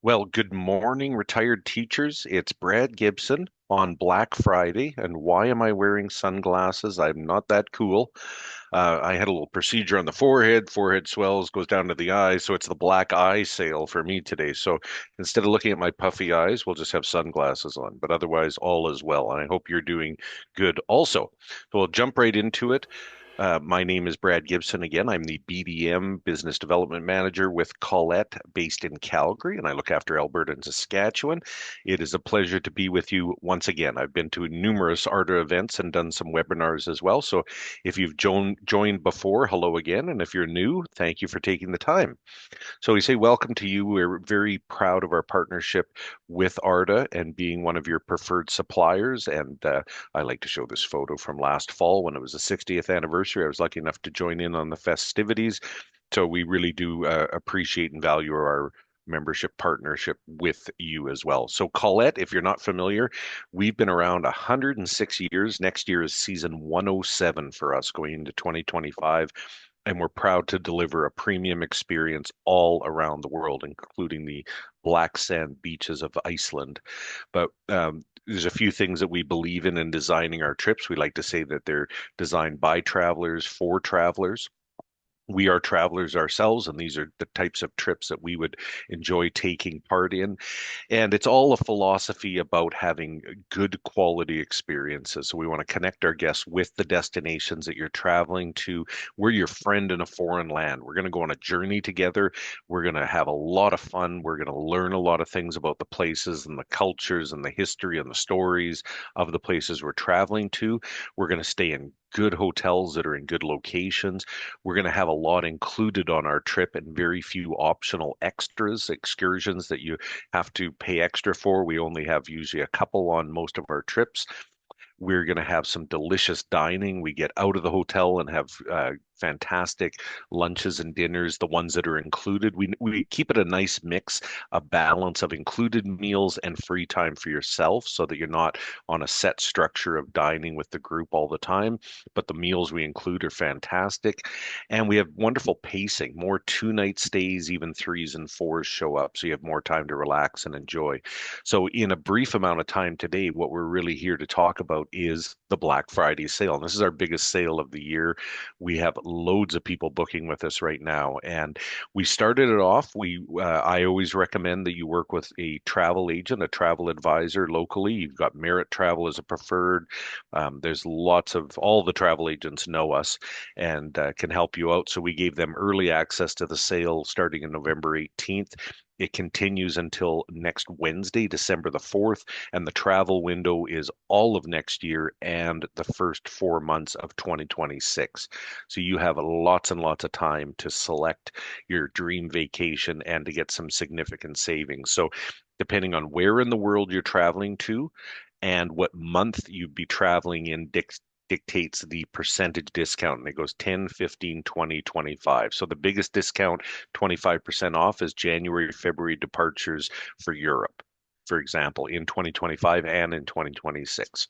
Well, good morning, retired teachers. It's Brad Gibson on Black Friday. And why am I wearing sunglasses? I'm not that cool. I had a little procedure on the forehead. Forehead swells, goes down to the eyes. So it's the black eye sale for me today. So instead of looking at my puffy eyes, we'll just have sunglasses on. But otherwise, all is well. And I hope you're doing good also. So we'll jump right into it. My name is Brad Gibson again. I'm the BDM Business Development Manager with Collette based in Calgary, and I look after Alberta and Saskatchewan. It is a pleasure to be with you once again. I've been to numerous ARTA events and done some webinars as well. So if you've joined before, hello again. And if you're new, thank you for taking the time. So we say welcome to you. We're very proud of our partnership with ARTA and being one of your preferred suppliers. And I like to show this photo from last fall when it was the 60th anniversary. I was lucky enough to join in on the festivities. So we really do appreciate and value our membership partnership with you as well. So Colette, if you're not familiar, we've been around 106 years. Next year is season 107 for us going into 2025, and we're proud to deliver a premium experience all around the world, including the black sand beaches of Iceland. But there's a few things that we believe in designing our trips. We like to say that they're designed by travelers for travelers. We are travelers ourselves, and these are the types of trips that we would enjoy taking part in. And it's all a philosophy about having good quality experiences. So we want to connect our guests with the destinations that you're traveling to. We're your friend in a foreign land. We're going to go on a journey together. We're going to have a lot of fun. We're going to learn a lot of things about the places and the cultures and the history and the stories of the places we're traveling to. We're going to stay in good hotels that are in good locations. We're going to have a lot included on our trip and very few optional extras, excursions that you have to pay extra for. We only have usually a couple on most of our trips. We're going to have some delicious dining. We get out of the hotel and have fantastic lunches and dinners, the ones that are included. We keep it a nice mix, a balance of included meals and free time for yourself so that you're not on a set structure of dining with the group all the time. But the meals we include are fantastic. And we have wonderful pacing, more 2 night stays, even threes and fours show up. So you have more time to relax and enjoy. So, in a brief amount of time today, what we're really here to talk about is the Black Friday sale. And this is our biggest sale of the year. We have loads of people booking with us right now. And we started it off. I always recommend that you work with a travel agent, a travel advisor locally. You've got Merit Travel as a preferred. There's lots of all the travel agents know us and can help you out. So we gave them early access to the sale starting in November 18th. It continues until next Wednesday, December the 4th, and the travel window is all of next year and the first 4 months of 2026. So you have lots and lots of time to select your dream vacation and to get some significant savings. So depending on where in the world you're traveling to and what month you'd be traveling in dictates the percentage discount, and it goes 10, 15, 20, 25. So the biggest discount, 25% off, is January, February departures for Europe, for example, in 2025 and in 2026.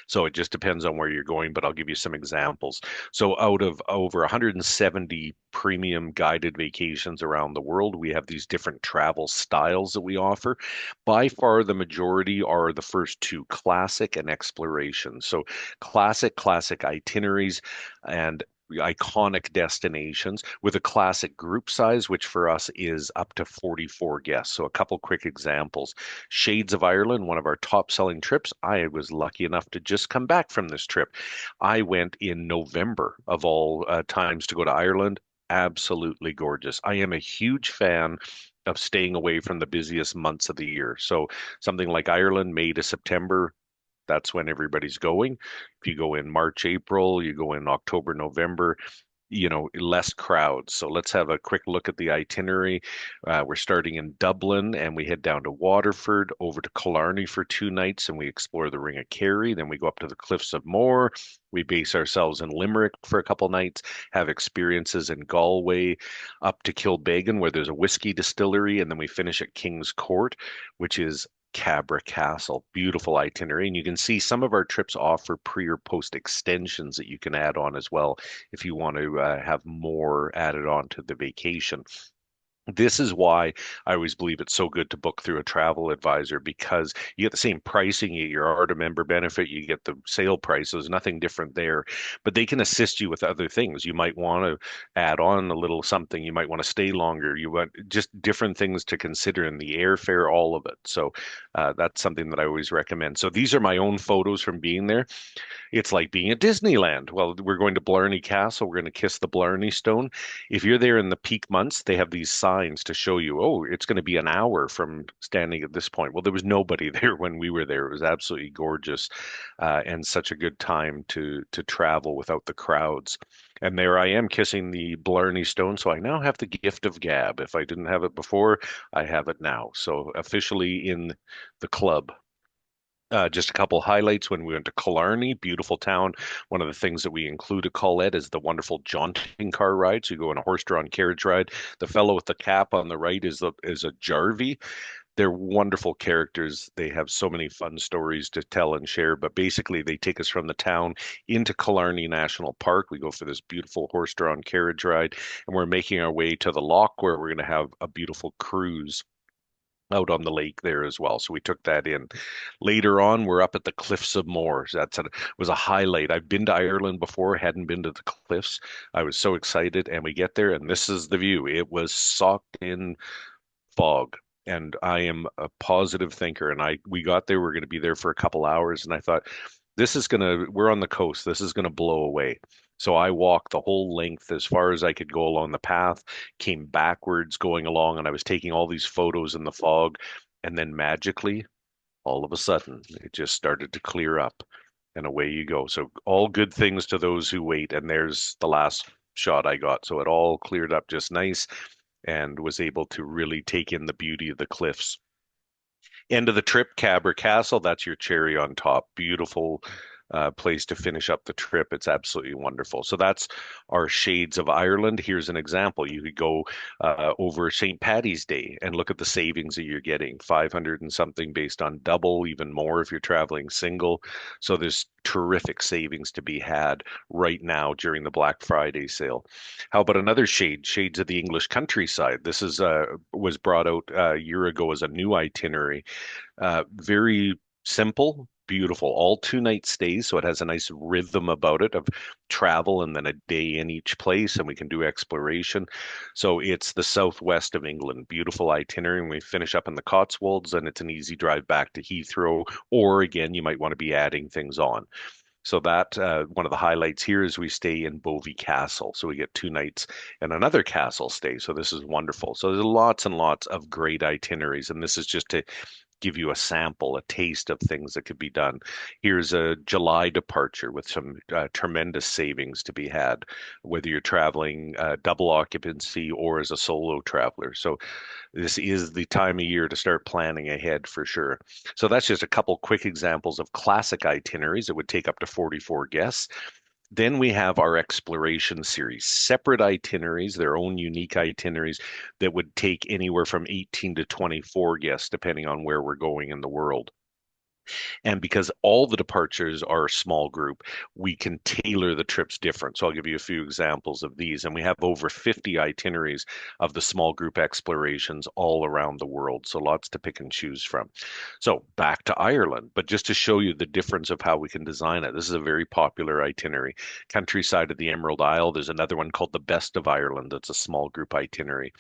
So it just depends on where you're going, but I'll give you some examples. So out of over 170 premium guided vacations around the world, we have these different travel styles that we offer. By far, the majority are the first two, classic and exploration. So classic itineraries and iconic destinations with a classic group size, which for us is up to 44 guests. So a couple quick examples. Shades of Ireland, one of our top selling trips. I was lucky enough to just come back from this trip. I went in November of all times to go to Ireland. Absolutely gorgeous. I am a huge fan of staying away from the busiest months of the year. So something like Ireland, May to September, that's when everybody's going. If you go in March, April, you go in October, November, less crowds. So let's have a quick look at the itinerary. We're starting in Dublin and we head down to Waterford, over to Killarney for 2 nights, and we explore the Ring of Kerry. Then we go up to the Cliffs of Moher. We base ourselves in Limerick for a couple nights, have experiences in Galway, up to Kilbeggan, where there's a whiskey distillery, and then we finish at King's Court, which is Cabra Castle. Beautiful itinerary. And you can see some of our trips offer pre or post extensions that you can add on as well if you want to have more added on to the vacation. This is why I always believe it's so good to book through a travel advisor because you get the same pricing, you get your ARTA member benefit, you get the sale price. So there's nothing different there, but they can assist you with other things. You might want to add on a little something. You might want to stay longer. You want just different things to consider in the airfare, all of it. So that's something that I always recommend. So these are my own photos from being there. It's like being at Disneyland. Well, we're going to Blarney Castle. We're going to kiss the Blarney Stone. If you're there in the peak months, they have these signs to show you, oh, it's going to be an hour from standing at this point. Well, there was nobody there when we were there. It was absolutely gorgeous, and such a good time to travel without the crowds. And there I am kissing the Blarney Stone. So I now have the gift of gab. If I didn't have it before, I have it now. So officially in the club. Just a couple highlights when we went to Killarney, beautiful town. One of the things that we include at Collette is the wonderful jaunting car ride. So you go on a horse-drawn carriage ride. The fellow with the cap on the right is a Jarvey. They're wonderful characters. They have so many fun stories to tell and share. But basically, they take us from the town into Killarney National Park. We go for this beautiful horse-drawn carriage ride, and we're making our way to the loch where we're going to have a beautiful cruise out on the lake there as well. So we took that in. Later on, we're up at the Cliffs of Moher. Was a highlight. I've been to Ireland before, hadn't been to the cliffs. I was so excited, and we get there, and this is the view. It was socked in fog. And I am a positive thinker. And we got there, we're going to be there for a couple hours. And I thought, we're on the coast. This is gonna blow away. So I walked the whole length as far as I could go along the path, came backwards going along, and I was taking all these photos in the fog. And then magically, all of a sudden, it just started to clear up, and away you go. So all good things to those who wait. And there's the last shot I got. So it all cleared up just nice and was able to really take in the beauty of the cliffs. End of the trip, Cabra Castle. That's your cherry on top. Beautiful place to finish up the trip. It's absolutely wonderful. So that's our shades of Ireland. Here's an example. You could go over St. Patty's Day and look at the savings that you're getting, 500 and something based on double, even more if you're traveling single. So there's terrific savings to be had right now during the Black Friday sale. How about another shade, Shades of the English Countryside? This is was brought out a year ago as a new itinerary. Very simple, beautiful, all 2 night stays. So it has a nice rhythm about it of travel and then a day in each place, and we can do exploration. So it's the southwest of England, beautiful itinerary. And we finish up in the Cotswolds, and it's an easy drive back to Heathrow. Or again, you might want to be adding things on. So that one of the highlights here is we stay in Bovey Castle. So we get 2 nights and another castle stay. So this is wonderful. So there's lots and lots of great itineraries. And this is just to give you a sample, a taste of things that could be done. Here's a July departure with some tremendous savings to be had, whether you're traveling double occupancy or as a solo traveler. So this is the time of year to start planning ahead for sure. So that's just a couple quick examples of classic itineraries that would take up to 44 guests. Then we have our exploration series, separate itineraries, their own unique itineraries that would take anywhere from 18 to 24 guests, depending on where we're going in the world. And because all the departures are a small group, we can tailor the trips different. So I'll give you a few examples of these. And we have over 50 itineraries of the small group explorations all around the world. So lots to pick and choose from. So back to Ireland, but just to show you the difference of how we can design it. This is a very popular itinerary. Countryside of the Emerald Isle. There's another one called the Best of Ireland. That's a small group itinerary.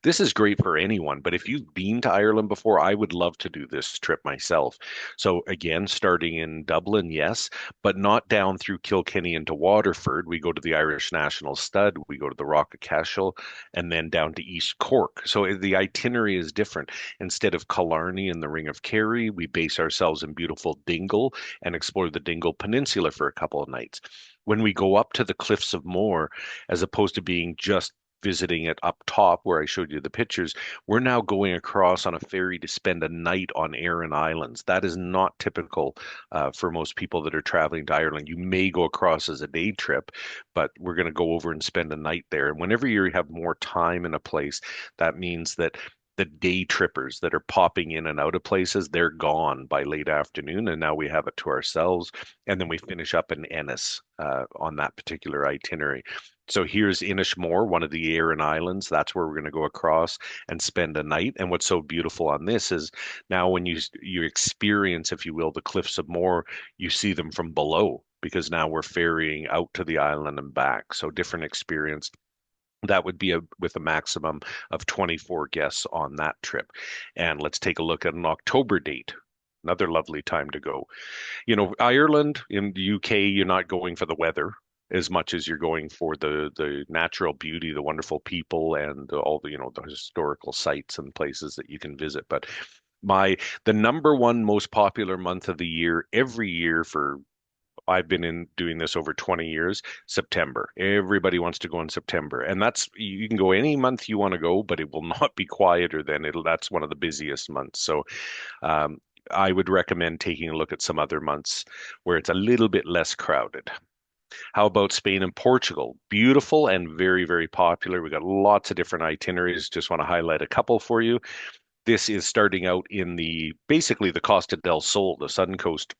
This is great for anyone, but if you've been to Ireland before, I would love to do this trip myself. So again, starting in Dublin, yes, but not down through Kilkenny into Waterford. We go to the Irish National Stud, we go to the Rock of Cashel, and then down to East Cork. So the itinerary is different. Instead of Killarney and the Ring of Kerry, we base ourselves in beautiful Dingle and explore the Dingle Peninsula for a couple of nights. When we go up to the Cliffs of Moher, as opposed to being just visiting it up top where I showed you the pictures, we're now going across on a ferry to spend a night on Aran Islands. That is not typical for most people that are traveling to Ireland. You may go across as a day trip, but we're going to go over and spend a night there. And whenever you have more time in a place, that means that the day trippers that are popping in and out of places, they're gone by late afternoon, and now we have it to ourselves. And then we finish up in Ennis on that particular itinerary. So here's Inishmore, one of the Aran Islands. That's where we're going to go across and spend a night. And what's so beautiful on this is now when you experience, if you will, the Cliffs of Moher, you see them from below because now we're ferrying out to the island and back. So different experience. That would be with a maximum of 24 guests on that trip. And let's take a look at an October date. Another lovely time to go. Ireland, in the UK, you're not going for the weather as much as you're going for the natural beauty, the wonderful people, and all the historical sites and places that you can visit. But the number one most popular month of the year every year for I've been in doing this over 20 years, September. Everybody wants to go in September. And that's you can go any month you want to go, but it will not be quieter than that's one of the busiest months. So um, I would recommend taking a look at some other months where it's a little bit less crowded. How about Spain and Portugal? Beautiful and very, very popular. We got lots of different itineraries. Just want to highlight a couple for you. This is starting out in the basically the Costa del Sol, the southern coast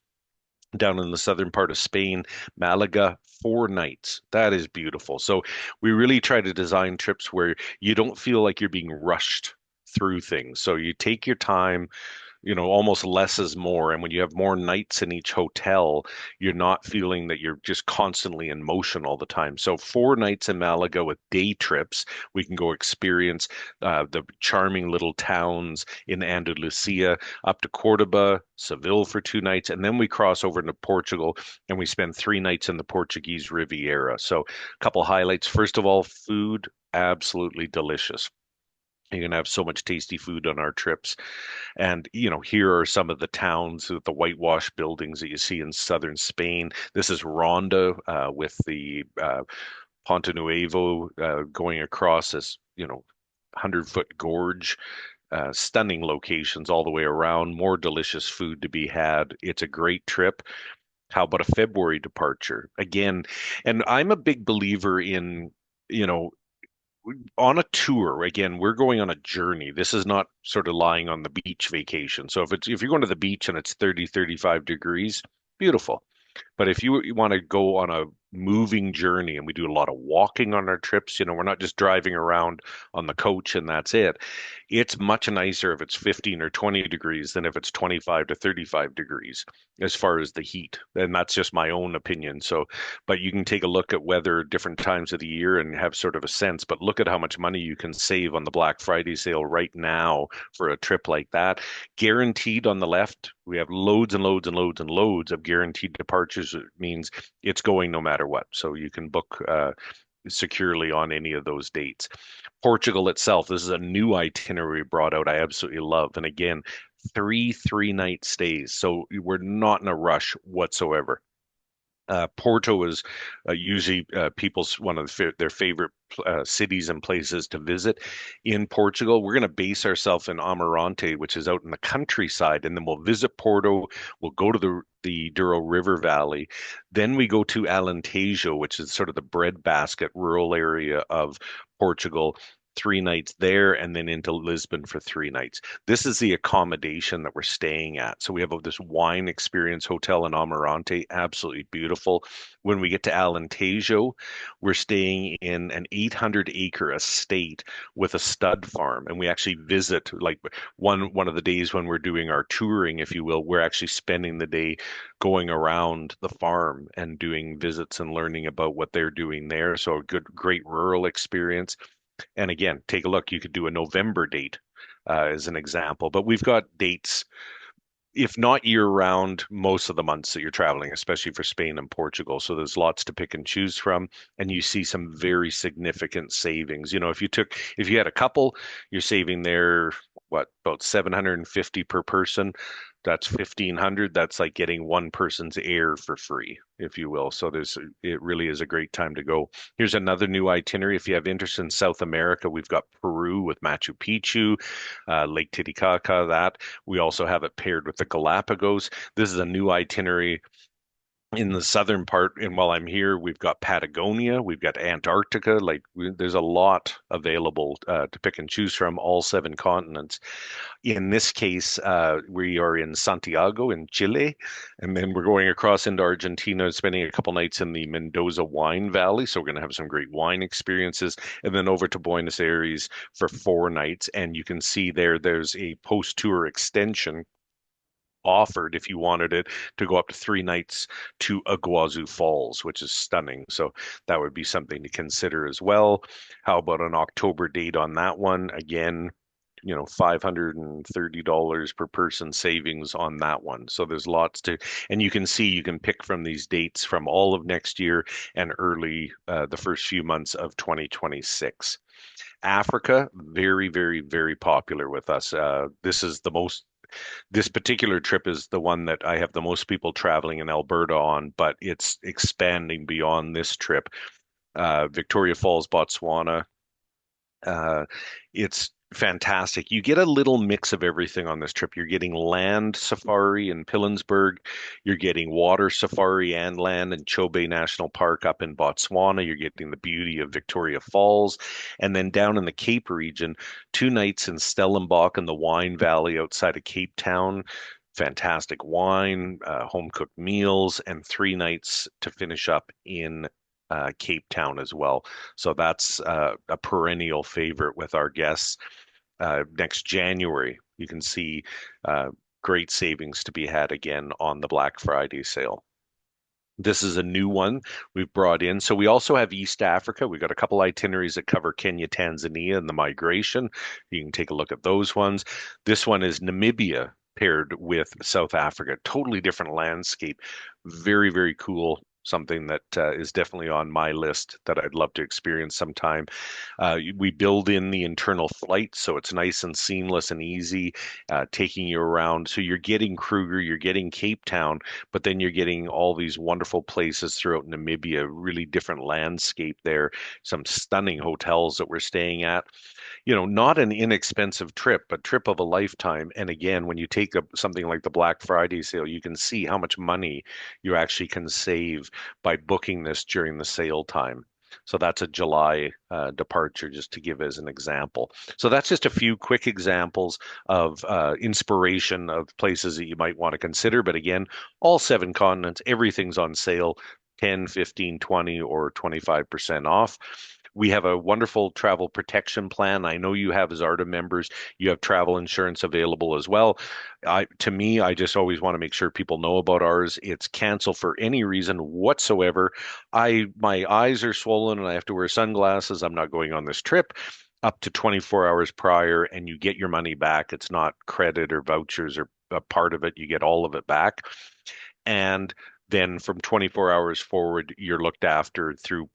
down in the southern part of Spain, Malaga, 4 nights. That is beautiful. So we really try to design trips where you don't feel like you're being rushed through things. So you take your time, almost less is more. And when you have more nights in each hotel, you're not feeling that you're just constantly in motion all the time. So 4 nights in Malaga with day trips, we can go experience the charming little towns in Andalusia, up to Cordoba, Seville for 2 nights, and then we cross over into Portugal and we spend 3 nights in the Portuguese Riviera. So a couple highlights. First of all, food, absolutely delicious. You're going to have so much tasty food on our trips. And, here are some of the towns with the whitewashed buildings that you see in southern Spain. This is Ronda with the Ponte Nuevo going across this, 100-foot gorge. Stunning locations all the way around, more delicious food to be had. It's a great trip. How about a February departure? Again, and I'm a big believer in, you know, on a tour, again, we're going on a journey. This is not sort of lying on the beach vacation. So if you're going to the beach and it's 30, 35 degrees, beautiful. But if you want to go on a moving journey, and we do a lot of walking on our trips, we're not just driving around on the coach and that's it. It's much nicer if it's 15 or 20 degrees than if it's 25 to 35 degrees as far as the heat. And that's just my own opinion. So, but you can take a look at weather different times of the year and have sort of a sense. But look at how much money you can save on the Black Friday sale right now for a trip like that. Guaranteed on the left, we have loads and loads and loads and loads of guaranteed departures. It means it's going no matter what. So you can book securely on any of those dates. Portugal itself, this is a new itinerary brought out I absolutely love. And again, three-night stays. So we're not in a rush whatsoever. Porto is usually people's one of their favorite cities and places to visit in Portugal. We're going to base ourselves in Amarante, which is out in the countryside, and then we'll visit Porto. We'll go to the Douro River Valley. Then we go to Alentejo, which is sort of the breadbasket rural area of Portugal. 3 nights there and then into Lisbon for 3 nights. This is the accommodation that we're staying at. So we have this wine experience hotel in Amarante, absolutely beautiful. When we get to Alentejo, we're staying in an 800-acre estate with a stud farm, and we actually visit like one of the days when we're doing our touring, if you will, we're actually spending the day going around the farm and doing visits and learning about what they're doing there. So a great rural experience. And again, take a look. You could do a November date as an example, but we've got dates, if not year round, most of the months that you're traveling, especially for Spain and Portugal. So there's lots to pick and choose from, and you see some very significant savings. If you had a couple, you're saving there, what, about 750 per person. That's 1,500. That's like getting one person's air for free, if you will. So it really is a great time to go. Here's another new itinerary. If you have interest in South America, we've got Peru with Machu Picchu, Lake Titicaca, that. We also have it paired with the Galapagos. This is a new itinerary in the southern part. And while I'm here, we've got Patagonia, we've got Antarctica. There's a lot available to pick and choose from, all seven continents. In this case, we are in Santiago in Chile, and then we're going across into Argentina, spending a couple nights in the Mendoza wine valley. So we're going to have some great wine experiences, and then over to Buenos Aires for 4 nights. And you can see there's a post-tour extension offered if you wanted it to go up to 3 nights to Iguazu Falls, which is stunning. So that would be something to consider as well. How about an October date on that one? Again, $530 per person savings on that one. So there's lots to, and you can see you can pick from these dates from all of next year and early the first few months of 2026. Africa, very, very, very popular with us. This particular trip is the one that I have the most people traveling in Alberta on, but it's expanding beyond this trip. Victoria Falls, Botswana, uh, it's fantastic. You get a little mix of everything on this trip. You're getting land safari in Pilanesberg. You're getting water safari and land in Chobe National Park up in Botswana. You're getting the beauty of Victoria Falls. And then down in the Cape region, 2 nights in Stellenbosch in the wine valley outside of Cape Town. Fantastic wine, home cooked meals, and 3 nights to finish up in Cape Town as well. So that's a perennial favorite with our guests. Next January, you can see uh, great savings to be had again on the Black Friday sale. This is a new one we've brought in. So we also have East Africa. We've got a couple itineraries that cover Kenya, Tanzania, and the migration. You can take a look at those ones. This one is Namibia paired with South Africa. Totally different landscape. Very, very cool. Something that is definitely on my list that I'd love to experience sometime. We build in the internal flight, so it's nice and seamless and easy, taking you around. So you're getting Kruger, you're getting Cape Town, but then you're getting all these wonderful places throughout Namibia, really different landscape there, some stunning hotels that we're staying at. Not an inexpensive trip, but trip of a lifetime. And again, when you take something like the Black Friday sale, you can see how much money you actually can save by booking this during the sale time. So that's a July departure, just to give as an example. So that's just a few quick examples of inspiration of places that you might want to consider. But again, all seven continents, everything's on sale, 10, 15, 20, or 25% off. We have a wonderful travel protection plan. I know you have as ARTA members. You have travel insurance available as well. To me, I just always want to make sure people know about ours. It's cancel for any reason whatsoever. My eyes are swollen and I have to wear sunglasses. I'm not going on this trip up to 24 hours prior, and you get your money back. It's not credit or vouchers or a part of it. You get all of it back. And then from 24 hours forward, you're looked after through,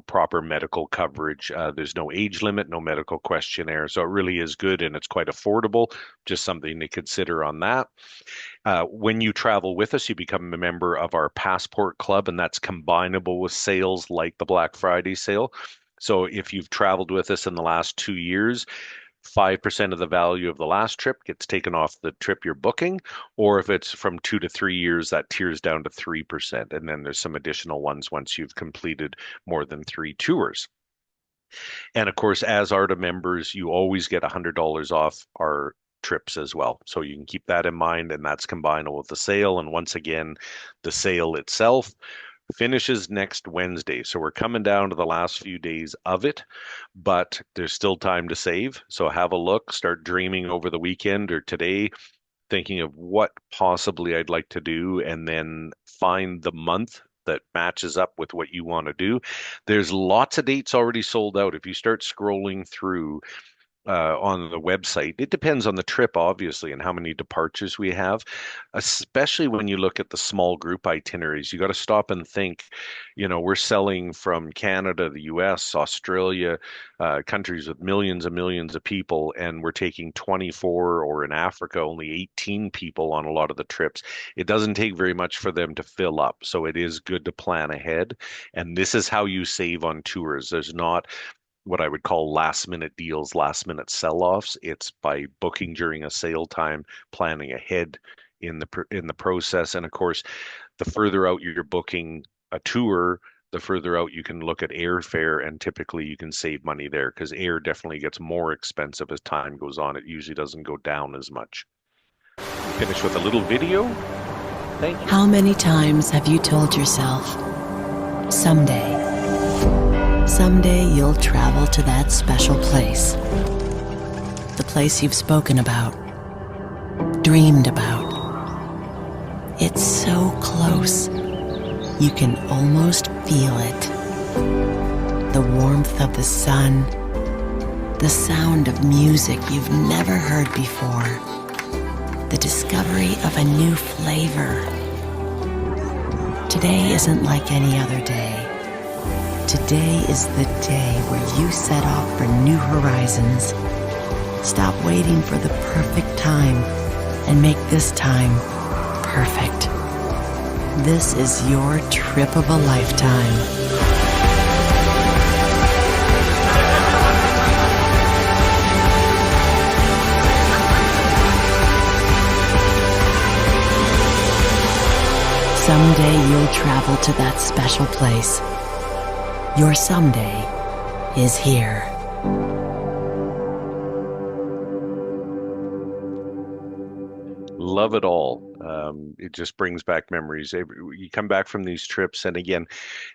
proper medical coverage. There's no age limit, no medical questionnaire. So it really is good and it's quite affordable. Just something to consider on that. When you travel with us, you become a member of our Passport Club, and that's combinable with sales like the Black Friday sale. So if you've traveled with us in the last 2 years, 5% of the value of the last trip gets taken off the trip you're booking, or if it's from 2 to 3 years, that tiers down to 3%. And then there's some additional ones once you've completed more than 3 tours. And of course, as ARTA members, you always get $100 off our trips as well. So you can keep that in mind, and that's combinable with the sale. And once again, the sale itself finishes next Wednesday. So we're coming down to the last few days of it, but there's still time to save. So have a look, start dreaming over the weekend or today, thinking of what possibly I'd like to do, and then find the month that matches up with what you want to do. There's lots of dates already sold out. If you start scrolling through on the website. It depends on the trip, obviously, and how many departures we have, especially when you look at the small group itineraries. You got to stop and think, we're selling from Canada, the US, Australia, countries with millions and millions of people, and we're taking 24, or in Africa, only 18 people on a lot of the trips. It doesn't take very much for them to fill up. So it is good to plan ahead. And this is how you save on tours. There's not what I would call last minute deals, last minute sell offs. It's by booking during a sale time, planning ahead. in the process. And of course, the further out you're booking a tour, the further out you can look at airfare, and typically you can save money there because air definitely gets more expensive as time goes on. It usually doesn't go down as much. Finish with a little video. Thank you. How many times have you told yourself, someday, someday you'll travel to that special place? The place you've spoken about, dreamed about. It's so close, you can almost feel it. The warmth of the sun, the sound of music you've never heard before, the discovery of a new flavor. Today isn't like any other day. Today is the day where you set off for new horizons. Stop waiting for the perfect time and make this time perfect. This is your trip of a lifetime. Someday you'll travel to that special place. Your someday is here. Love it all. It just brings back memories. You come back from these trips, and again,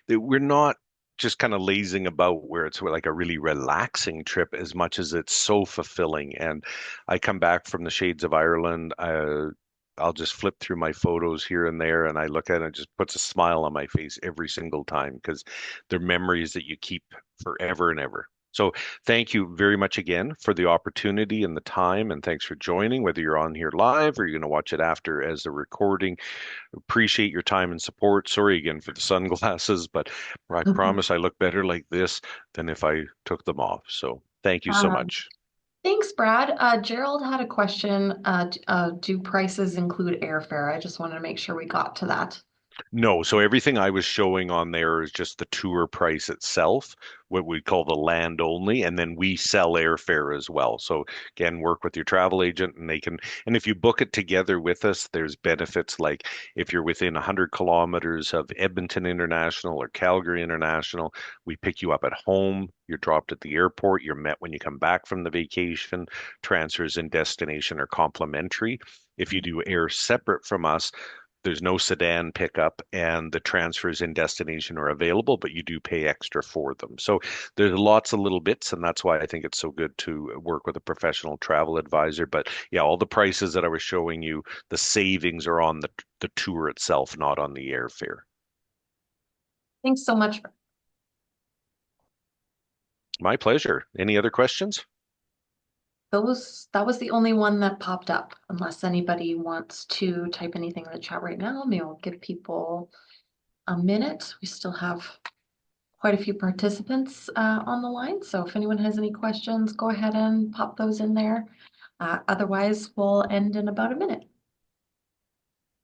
we're not just kind of lazing about where it's like a really relaxing trip as much as it's so fulfilling. And I come back from the shades of Ireland. I'll just flip through my photos here and there, and I look at it, and it just puts a smile on my face every single time because they're memories that you keep forever and ever. So thank you very much again for the opportunity and the time, and thanks for joining, whether you're on here live or you're going to watch it after as a recording. Appreciate your time and support. Sorry again for the sunglasses, but I promise I look better like this than if I took them off. So thank you so Um, much. Thanks, Brad. Gerald had a question. Do prices include airfare? I just wanted to make sure we got to that. No, so everything I was showing on there is just the tour price itself, what we call the land only, and then we sell airfare as well. So again, work with your travel agent and they can, and if you book it together with us, there's benefits like if you're within 100 kilometers of Edmonton International or Calgary International, we pick you up at home, you're dropped at the airport, you're met when you come back from the vacation, transfers and destination are complimentary. If you do air separate from us, there's no sedan pickup and the transfers in destination are available, but you do pay extra for them. So there's lots of little bits, and that's why I think it's so good to work with a professional travel advisor. But yeah, all the prices that I was showing you, the savings are on the tour itself, not on the airfare. Thanks so much. My pleasure. Any other questions? That was the only one that popped up, unless anybody wants to type anything in the chat right now. Maybe I'll give people a minute. We still have quite a few participants on the line. So if anyone has any questions, go ahead and pop those in there. Otherwise, we'll end in about a minute.